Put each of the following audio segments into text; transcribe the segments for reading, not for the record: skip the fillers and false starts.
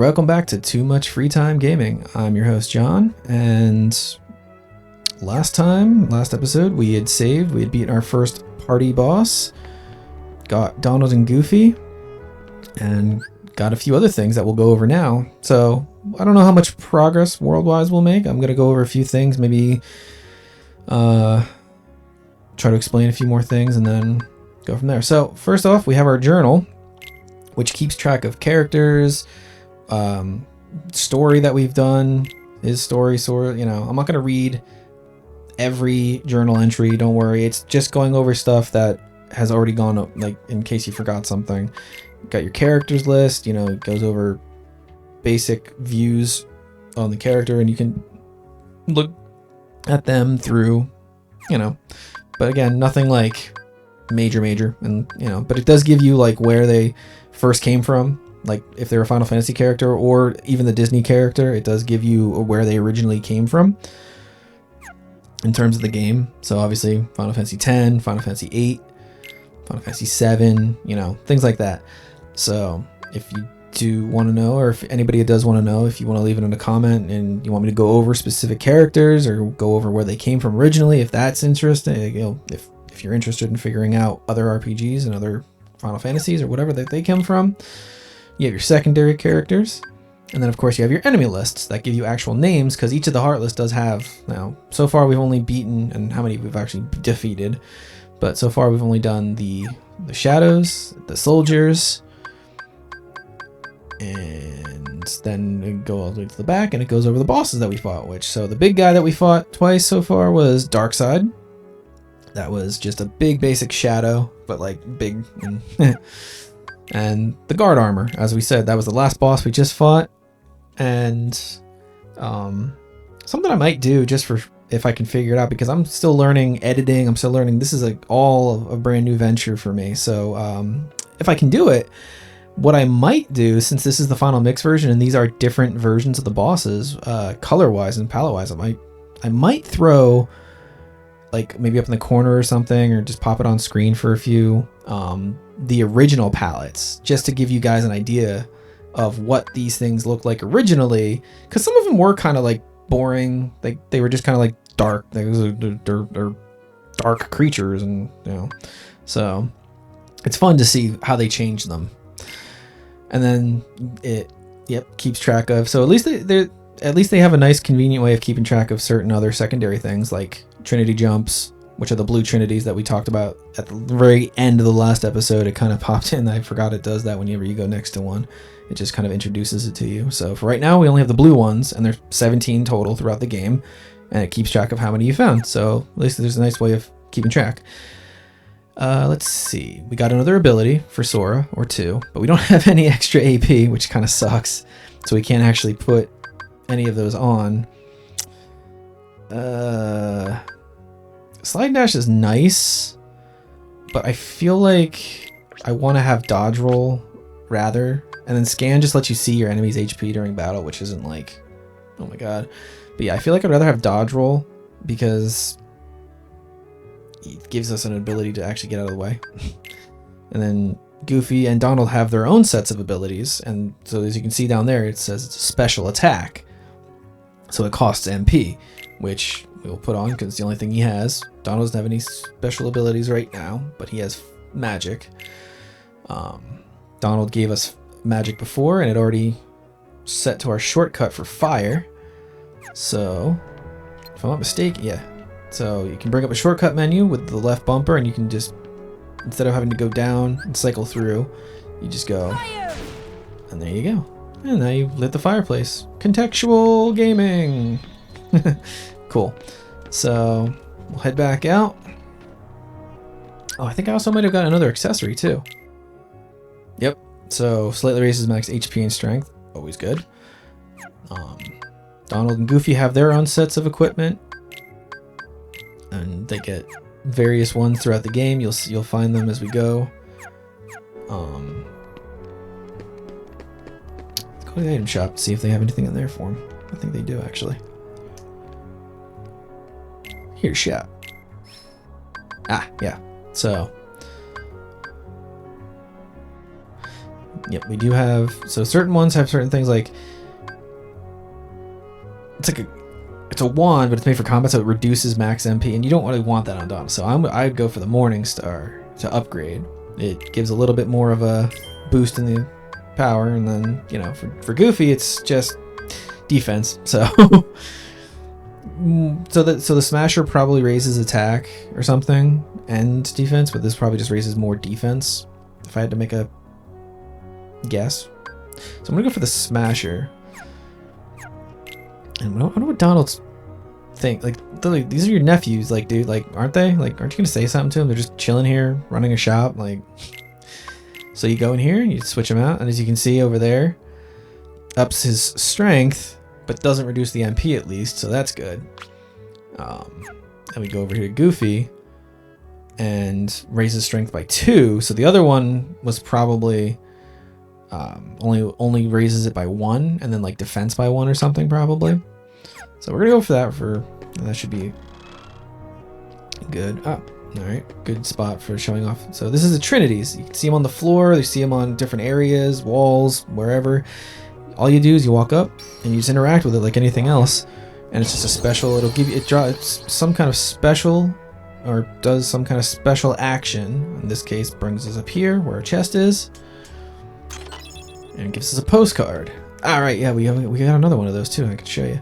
Welcome back to Too Much Free Time Gaming. I'm your host, John, and last episode, we had beaten our first party boss, got Donald and Goofy, and got a few other things that we'll go over now. So, I don't know how much progress world-wise we'll make. I'm going to go over a few things, maybe try to explain a few more things, and then go from there. So, first off, we have our journal, which keeps track of characters, story that we've done, his story, I'm not going to read every journal entry, don't worry. It's just going over stuff that has already gone up, like in case you forgot something. You've got your characters list, it goes over basic views on the character, and you can look at them through, but again, nothing like major, and but it does give you like where they first came from. Like if they're a Final Fantasy character or even the Disney character, it does give you where they originally came from in terms of the game. So obviously Final Fantasy X, Final Fantasy VIII, Final Fantasy VII, things like that. So if you do want to know, or if anybody does want to know, if you want to leave it in a comment and you want me to go over specific characters or go over where they came from originally, if that's interesting, if you're interested in figuring out other RPGs and other Final Fantasies or whatever that they come from. You have your secondary characters, and then of course you have your enemy lists that give you actual names, because each of the heart lists does have, now so far we've only beaten, and how many we've actually defeated, but so far we've only done the shadows, the soldiers, and then it go all the way to the back and it goes over the bosses that we fought, so the big guy that we fought twice so far was Darkseid. That was just a big basic shadow, but like big and and the guard armor, as we said, that was the last boss we just fought. And something I might do just for if I can figure it out, because I'm still learning editing, I'm still learning, this is like all a brand new venture for me. So if I can do it, what I might do, since this is the final mix version and these are different versions of the bosses, color wise and palette wise, I might throw like maybe up in the corner or something, or just pop it on screen for a few, the original palettes, just to give you guys an idea of what these things look like originally, because some of them were kind of like boring, they were just kind of like dark, they're dark creatures, and so it's fun to see how they change them. And then it keeps track of, so at least they have a nice convenient way of keeping track of certain other secondary things, like Trinity jumps, which are the blue trinities that we talked about at the very end of the last episode. It kind of popped in. I forgot it does that whenever you go next to one. It just kind of introduces it to you. So for right now, we only have the blue ones, and there's 17 total throughout the game, and it keeps track of how many you found. So at least there's a nice way of keeping track. Let's see. We got another ability for Sora, or two, but we don't have any extra AP, which kind of sucks. So we can't actually put any of those on. Slide dash is nice, but I feel like I want to have dodge roll rather, and then scan just lets you see your enemy's HP during battle, which isn't like, oh my god. But yeah, I feel like I'd rather have dodge roll, because it gives us an ability to actually get out of the way. And then Goofy and Donald have their own sets of abilities, and so as you can see down there, it says it's a special attack, so it costs MP, which we'll put on because it's the only thing he has. Donald doesn't have any special abilities right now, but he has magic. Donald gave us magic before, and it already set to our shortcut for fire. So, if I'm not mistaken, yeah. So you can bring up a shortcut menu with the left bumper, and you can just, instead of having to go down and cycle through, you just go, and there you go. And now you've lit the fireplace. Contextual gaming. Cool. So we'll head back out. Oh, I think I also might have got another accessory too. Yep. So slightly raises max HP and strength. Always good. Donald and Goofy have their own sets of equipment, and they get various ones throughout the game. You'll find them as we go. Let's go to the item shop to see if they have anything in there for them. I think they do actually. Here's shop. Ah, yeah. So Yep, we do have, so certain ones have certain things like, it's a wand, but it's made for combat, so it reduces max MP, and you don't really want that on Dom. So I'd go for the Morning Star to upgrade. It gives a little bit more of a boost in the power, and then, you know, for Goofy, it's just defense. So so the Smasher probably raises attack or something and defense, but this probably just raises more defense if I had to make a guess. So I'm gonna go for the Smasher. And I don't know what Donald's think. Like, literally, these are your nephews, like, dude, like, aren't they? Like, aren't you gonna say something to them? They're just chilling here, running a shop, like. So you go in here, you switch them out, and as you can see over there, ups his strength, but doesn't reduce the MP at least, so that's good. Then we go over here to Goofy, and raises strength by 2. So the other one was probably only raises it by 1, and then like defense by 1 or something probably. So we're gonna go for that. That should be good. Oh, all right, good spot for showing off. So this is the Trinities. You can see them on the floor. You see them on different areas, walls, wherever. All you do is you walk up and you just interact with it like anything else, and it's just a special. It'll give you it's some kind of special, or does some kind of special action. In this case, brings us up here where our chest is, and it gives us a postcard. All right, yeah, we got another one of those too. I can show you.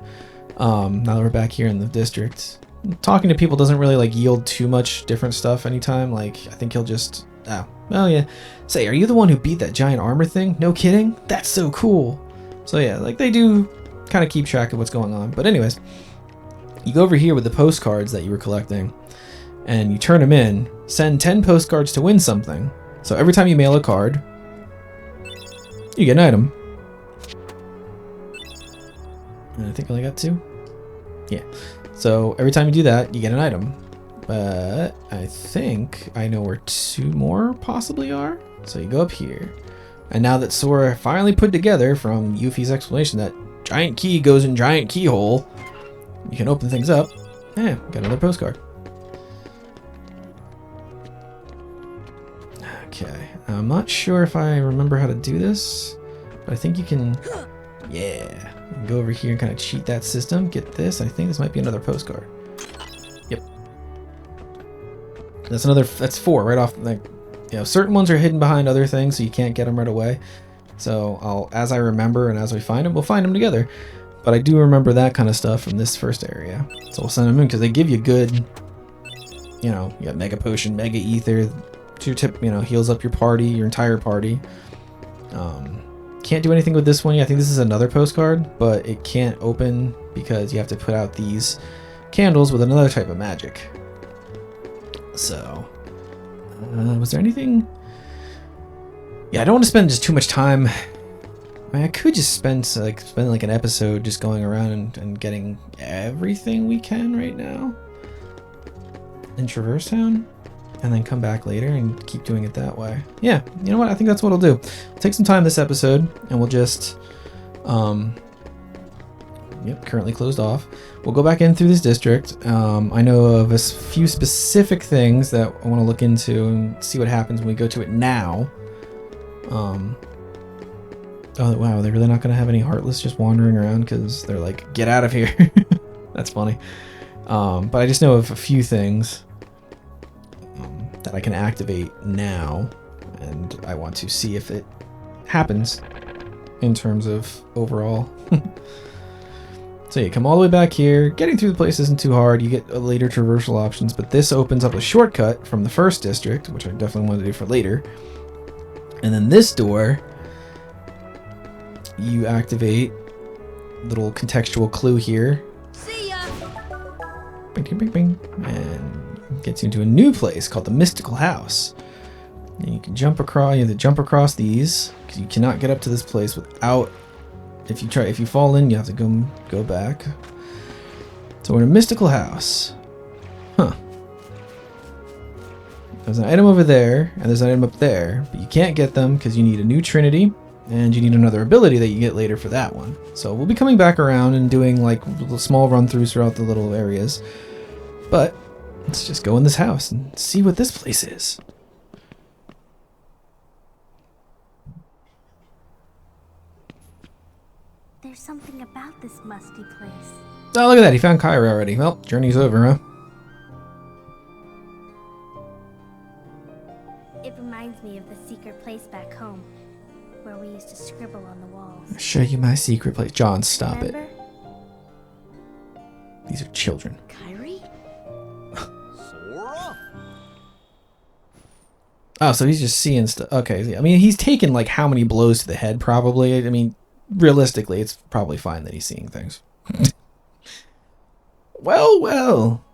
Now that we're back here in the district, talking to people doesn't really like yield too much different stuff anytime. Like, I think he'll just, oh yeah, say, are you the one who beat that giant armor thing? No kidding? That's so cool. So yeah, like they do kind of keep track of what's going on. But anyways, you go over here with the postcards that you were collecting, and you turn them in. Send 10 postcards to win something. So every time you mail a card, you get an item. And I think I only got 2. Yeah. So every time you do that, you get an item. But I think I know where 2 more possibly are. So you go up here. And now that Sora finally put together from Yuffie's explanation that giant key goes in giant keyhole, you can open things up. Yeah, got another postcard. Okay. I'm not sure if I remember how to do this, but I think you can, yeah. You can go over here and kind of cheat that system. Get this. I think this might be another postcard. Yep. That's 4 right off. Like, you know, certain ones are hidden behind other things, so you can't get them right away. So as I remember and as we find them, we'll find them together. But I do remember that kind of stuff from this first area. So we'll send them in because they give you good, you know, you got Mega Potion, Mega Ether, heals up your party, your entire party. Can't do anything with this one yet. I think this is another postcard, but it can't open because you have to put out these candles with another type of magic. So, was there anything? Yeah, I don't want to spend just too much time. I mean, I could just spend like an episode just going around and getting everything we can right now in Traverse Town, and then come back later and keep doing it that way. Yeah, you know what? I think that's what I'll do. We'll take some time this episode, and we'll just, currently closed off. We'll go back in through this district. I know of a few specific things that I want to look into and see what happens when we go to it now. Oh wow, they're really not going to have any Heartless just wandering around because they're like, get out of here. That's funny. But I just know of a few things that I can activate now, and I want to see if it happens in terms of overall. So you come all the way back here. Getting through the place isn't too hard. You get later traversal options, but this opens up a shortcut from the first district, which I definitely want to do for later. And then this door, you activate little contextual clue here. See ya. Bing, bing, bing, bing, and gets you into a new place called the Mystical House. And you can jump across. You have to jump across these because you cannot get up to this place without. If you fall in, you have to go back. So we're in a Mystical House. Huh. There's an item over there, and there's an item up there, but you can't get them because you need a new Trinity, and you need another ability that you get later for that one. So we'll be coming back around and doing like little small run-throughs throughout the little areas. But let's just go in this house and see what this place is. There's something about this musty place. Oh, look at that. He found Kyra already. Well, journey's over, huh? It reminds me of the secret place back home, where we used to scribble on the walls. I'll show you my secret place. John, stop Remember? it. These are children. Kyrie? Sora? Oh, so he's just seeing stuff. Okay, I mean, he's taken like how many blows to the head, probably. I mean, realistically, it's probably fine that he's seeing things. Well, well.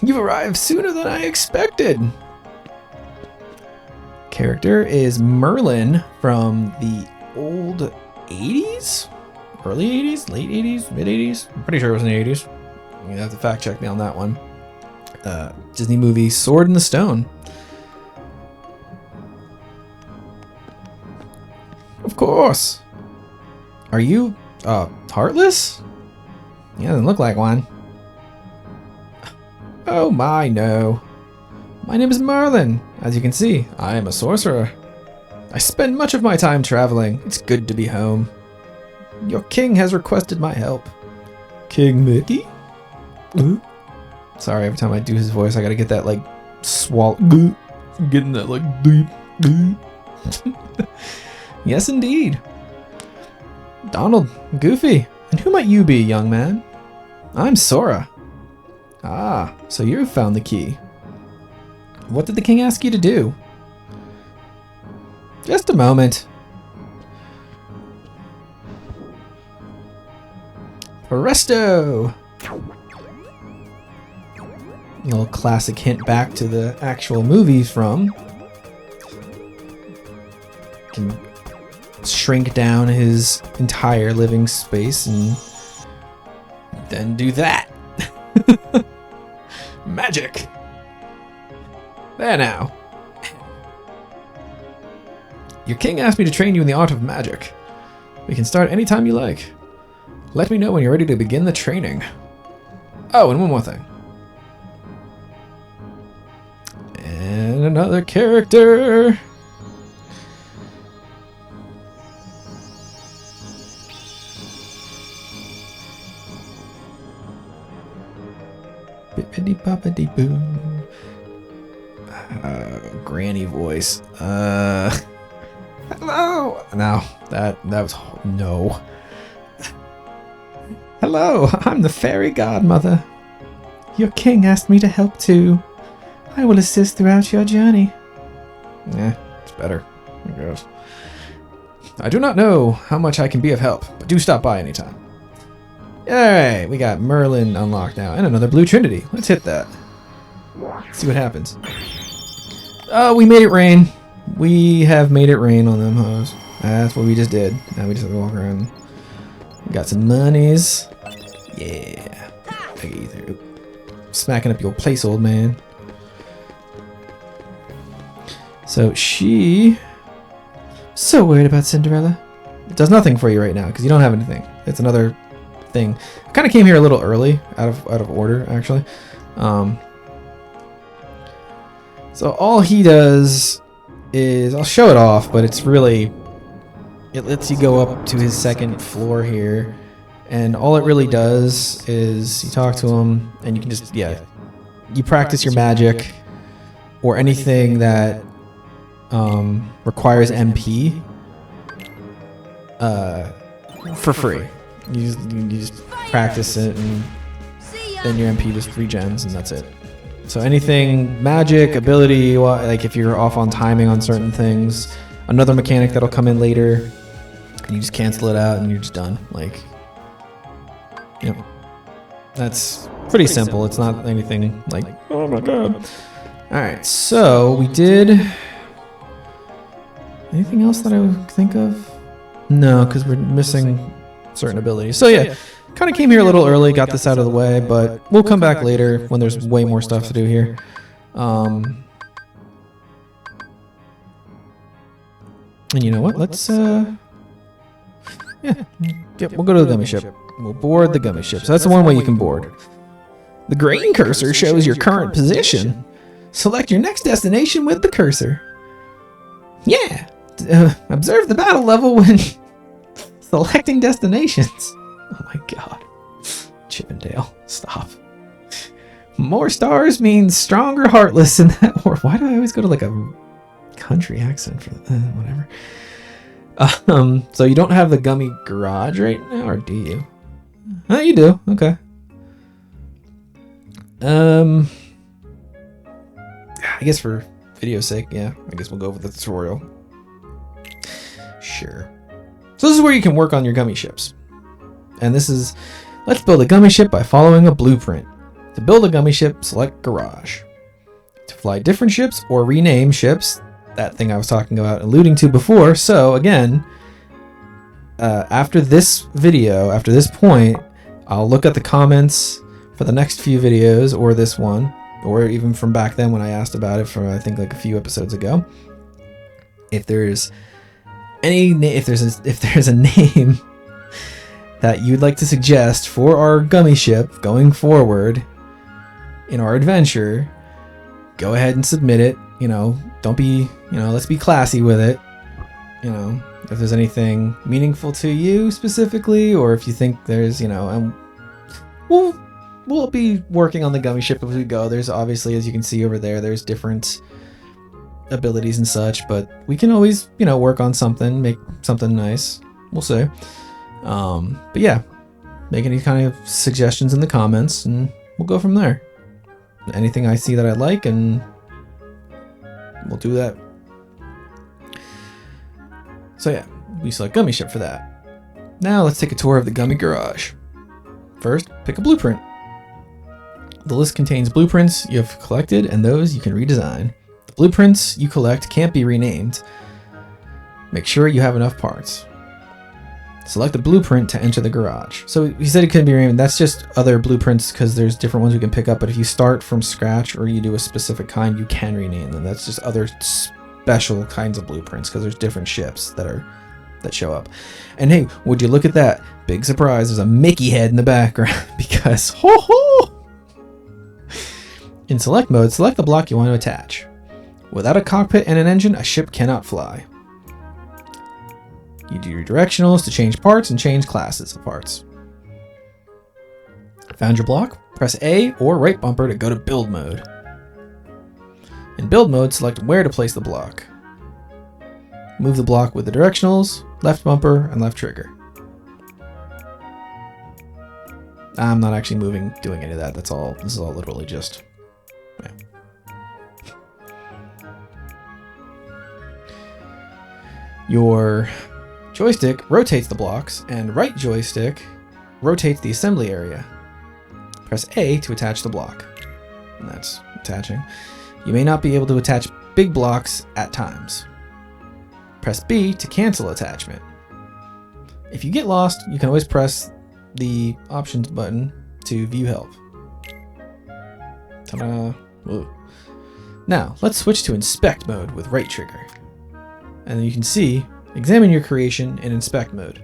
You've arrived sooner than I expected. Character is Merlin from the old 80s? Early 80s? Late 80s? Mid 80s? I'm pretty sure it was in the 80s. You have to fact check me on that one. Disney movie Sword in the Stone. Of course. Are you, heartless? Yeah, doesn't look like one. Oh my, no. My name is Merlin. As you can see, I am a sorcerer. I spend much of my time traveling. It's good to be home. Your king has requested my help. King Mickey? Sorry, every time I do his voice, I gotta get that, like, swallow. Getting that, like, deep. Yes, indeed. Donald, Goofy, and who might you be, young man? I'm Sora. Ah, so you found the key. What did the king ask you to do? Just a moment. Presto! A little classic hint back to the actual movies from. Can shrink down his entire living space and then do that. Magic. There now. Your king asked me to train you in the art of magic. We can start anytime you like. Let me know when you're ready to begin the training. Oh, and one more thing. And another character. Bippity-boppity-boo. Granny voice. Hello. No, that was no. Hello, I'm the fairy godmother. Your king asked me to help too. I will assist throughout your journey. It's better, I guess. I do not know how much I can be of help, but do stop by anytime. Alright, we got Merlin unlocked now, and another Blue Trinity. Let's hit that. Let's see what happens. Oh, we made it rain. We have made it rain on them hoes. That's what we just did. Now we just have to walk around. We got some monies. Yeah. I get you there. Smacking up your place, old man. So she... So worried about Cinderella. It does nothing for you right now because you don't have anything. It's another thing. I kind of came here a little early, out of order, actually. So all he does is... I'll show it off, but it's really... It lets you go up to his second floor here. And all it really does is you talk to him and you can just, you practice your magic or anything that requires MP for free. You just practice it and then your MP just regens and that's it. So anything magic, ability, like if you're off on timing on certain things, another mechanic that'll come in later, and you just cancel it out and you're just done. Like, yep. That's pretty simple. It's not anything like, oh my god. Alright, so we did... Anything else that I would think of? No, because we're missing certain abilities. So yeah, kind of came here a little early, got this out of the way, but we'll come back later when there's way more stuff to do here. And you know what? Let's, we'll go to the gummy ship. We'll board the gummy ship. So that's the one way you can board. The grain cursor shows your current position. Select your next destination with the cursor. Yeah. Observe the battle level when Selecting destinations. Oh my god. Chippendale, stop. More stars means stronger heartless in that war. Why do I always go to like a country accent for whatever? So you don't have the gummy garage right now, or do you? Oh, you do. Okay. I guess for video's sake, yeah. I guess we'll go with the tutorial. Sure. So this is where you can work on your gummy ships. And this is, let's build a gummy ship by following a blueprint. To build a gummy ship, select garage. To fly different ships or rename ships, that thing I was talking about, alluding to before. So again, after this video, after this point, I'll look at the comments for the next few videos, or this one, or even from back then when I asked about it from I think like a few episodes ago. If there's any, if there's a name that you'd like to suggest for our gummy ship going forward in our adventure, go ahead and submit it. You know, don't be, you know, let's be classy with it. You know, if there's anything meaningful to you specifically, or if you think there's, you know, and we'll be working on the gummy ship as we go. There's obviously, as you can see over there, there's different abilities and such, but we can always, you know, work on something, make something nice. We'll see. But yeah, make any kind of suggestions in the comments and we'll go from there. Anything I see that I like, and we'll do that. So yeah, we select gummy ship for that. Now let's take a tour of the gummy garage. First, pick a blueprint. The list contains blueprints you have collected and those you can redesign. The blueprints you collect can't be renamed. Make sure you have enough parts. Select a blueprint to enter the garage. So he said it couldn't be renamed. That's just other blueprints because there's different ones we can pick up. But if you start from scratch or you do a specific kind, you can rename them. That's just other special kinds of blueprints because there's different ships that show up. And hey, would you look at that? Big surprise, there's a Mickey head in the background because ho ho! In select mode, select the block you want to attach. Without a cockpit and an engine, a ship cannot fly. You do your directionals to change parts and change classes of parts. Found your block? Press A or right bumper to go to build mode. In build mode, select where to place the block. Move the block with the directionals, left bumper, and left trigger. I'm not actually doing any of that. That's all. This is all literally just. Yeah. Your joystick rotates the blocks, and right joystick rotates the assembly area. Press A to attach the block. And that's attaching. You may not be able to attach big blocks at times. Press B to cancel attachment. If you get lost, you can always press the options button to view help. Ta-da! Whoa. Now, let's switch to inspect mode with right trigger. And then you can see, examine your creation in inspect mode.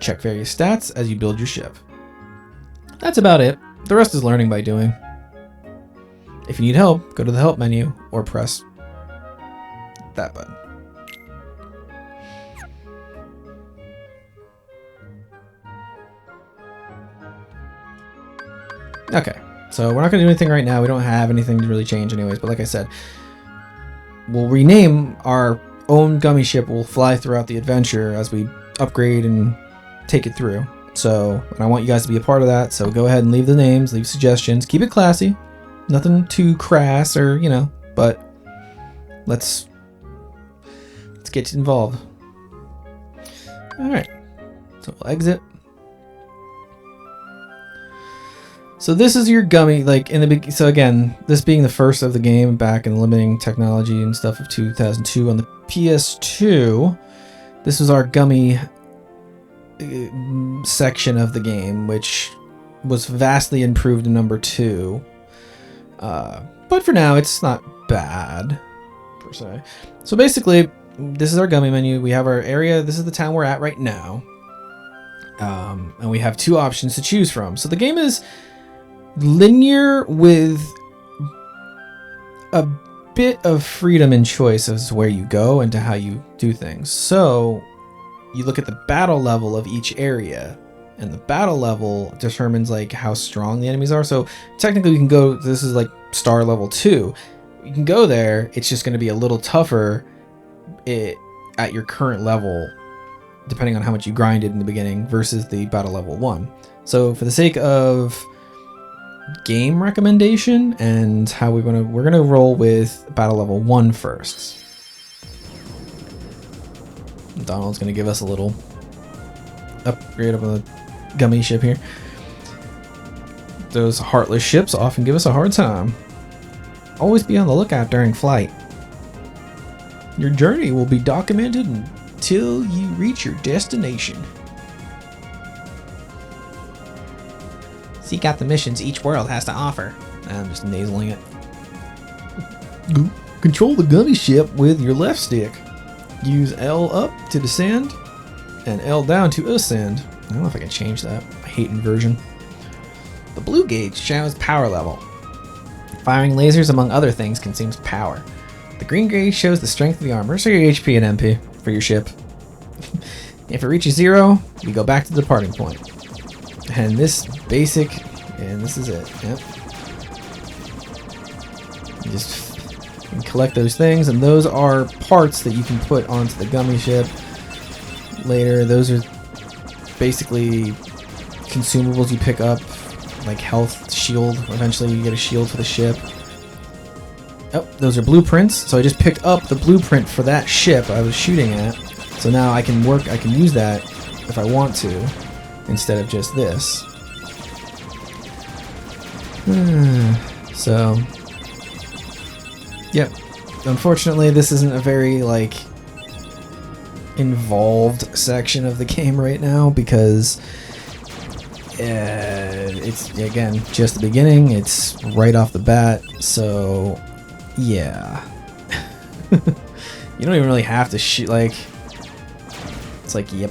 Check various stats as you build your ship. That's about it. The rest is learning by doing. If you need help, go to the help menu or press that button. Okay, so we're not going to do anything right now. We don't have anything to really change anyways, but like I said, we'll rename our own gummy ship. We'll fly throughout the adventure as we upgrade and take it through. So, and I want you guys to be a part of that, so go ahead and leave the names, leave suggestions, keep it classy. Nothing too crass or, you know, but let's get involved. Alright, so we'll exit. So this is your gummy, like in the so again, this being the first of the game back in limiting technology and stuff of 2002 on the PS2, this was our gummy section of the game, which was vastly improved in number 2. But for now, it's not bad, per se. So basically, this is our gummy menu. We have our area. This is the town we're at right now. And we have 2 options to choose from. So the game is linear with a bit of freedom and choice as to where you go and to how you do things. So you look at the battle level of each area, and the battle level determines like how strong the enemies are. So technically you can go, this is like star level 2. You can go there, it's just going to be a little tougher at your current level, depending on how much you grinded in the beginning versus the battle level 1. So for the sake of game recommendation and how we're gonna roll with battle level 1 first. Donald's gonna give us a little upgrade of a gummy ship here. Those heartless ships often give us a hard time. Always be on the lookout during flight. Your journey will be documented until you reach your destination. Seek out the missions each world has to offer. I'm just nasaling it. Control the gummy ship with your left stick. Use L up to descend and L down to ascend. I don't know if I can change that. I hate inversion. The blue gauge shows power level. Firing lasers, among other things, consumes power. The green gauge shows the strength of the armor, so your HP and MP for your ship. If it reaches 0, you go back to the departing point. And this basic, and this is it. Yep. You just collect those things, and those are parts that you can put onto the gummy ship later. Those are basically consumables you pick up, like health, shield. Eventually you get a shield for the ship. Oh, those are blueprints. So I just picked up the blueprint for that ship I was shooting at. So now I can use that if I want to, instead of just this. So, yep. Unfortunately, this isn't a very, like, involved section of the game right now because it's, again, just the beginning. It's right off the bat, so yeah. You don't even really have to shoot, like, it's like, yep,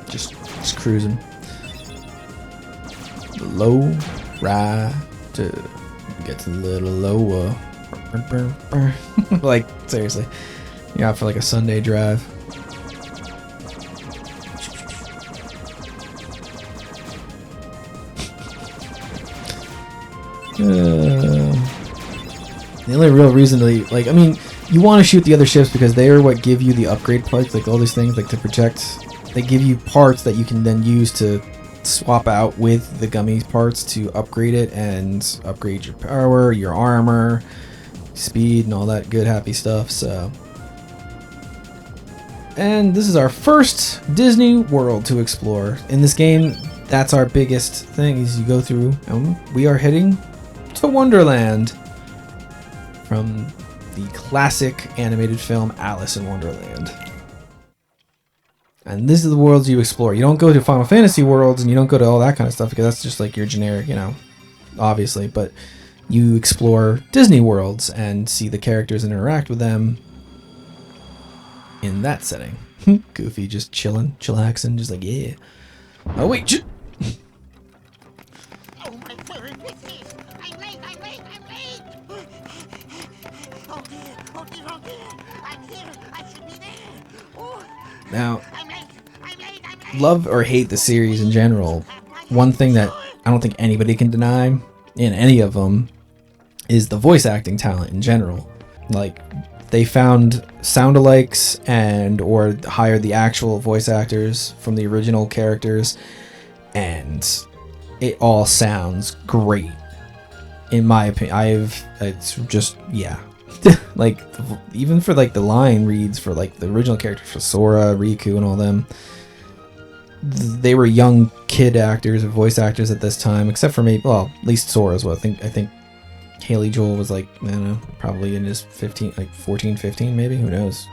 just cruising. Low ride to get a little lower. Like, seriously, you're out for like a Sunday drive. The only real reason to, like, I mean, you want to shoot the other ships because they are what give you the upgrade parts, like all these things, like to protect. They give you parts that you can then use to swap out with the gummy parts to upgrade it and upgrade your power, your armor, speed, and all that good happy stuff. So, and this is our first Disney World to explore. In this game, that's our biggest thing, is you go through, and we are heading to Wonderland from the classic animated film Alice in Wonderland. And this is the worlds you explore. You don't go to Final Fantasy worlds and you don't go to all that kind of stuff because that's just like your generic, you know, obviously, but you explore Disney worlds and see the characters and interact with them in that setting. Goofy just chillaxing, just like, yeah. Oh wait, oh my word, what's this? I'm late. Oh dear. I'm here. I should be there. Oh, now, I'm late. love or hate the series in general, one thing that I don't think anybody can deny in any of them is the voice acting talent in general. Like, they found sound-alikes and or hired the actual voice actors from the original characters, and it all sounds great in my opinion. It's just, yeah. Like, even for like the line reads for like the original characters, for Sora, Riku, and all them, they were young kid actors or voice actors at this time, except for maybe, well, at least Sora as well. I think Haley Joel was like, I don't know, probably in his 14, 15 maybe, who knows.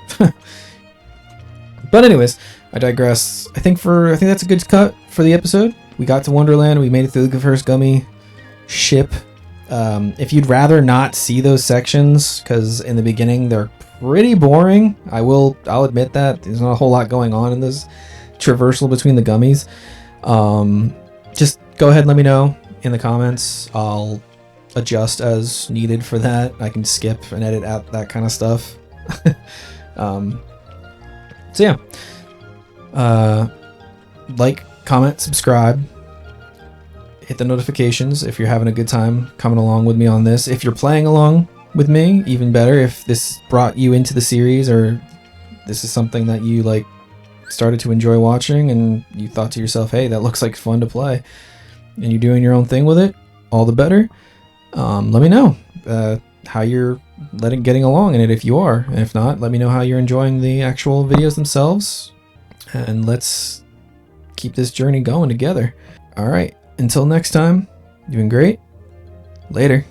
But anyways, I digress. I think that's a good cut for the episode. We got to Wonderland, we made it through the first gummy ship. If you'd rather not see those sections, because in the beginning they're pretty boring, I'll admit that there's not a whole lot going on in this traversal between the gummies. Just go ahead and let me know in the comments. I'll adjust as needed for that. I can skip and edit out that kind of stuff. So yeah, like, comment, subscribe, hit the notifications if you're having a good time coming along with me on this. If you're playing along with me, even better. If this brought you into the series, or this is something that you like started to enjoy watching and you thought to yourself, hey, that looks like fun to play, and you're doing your own thing with it, all the better. Let me know how you're getting along in it, if you are, and if not, let me know how you're enjoying the actual videos themselves, and let's keep this journey going together. All right, until next time, doing great. Later.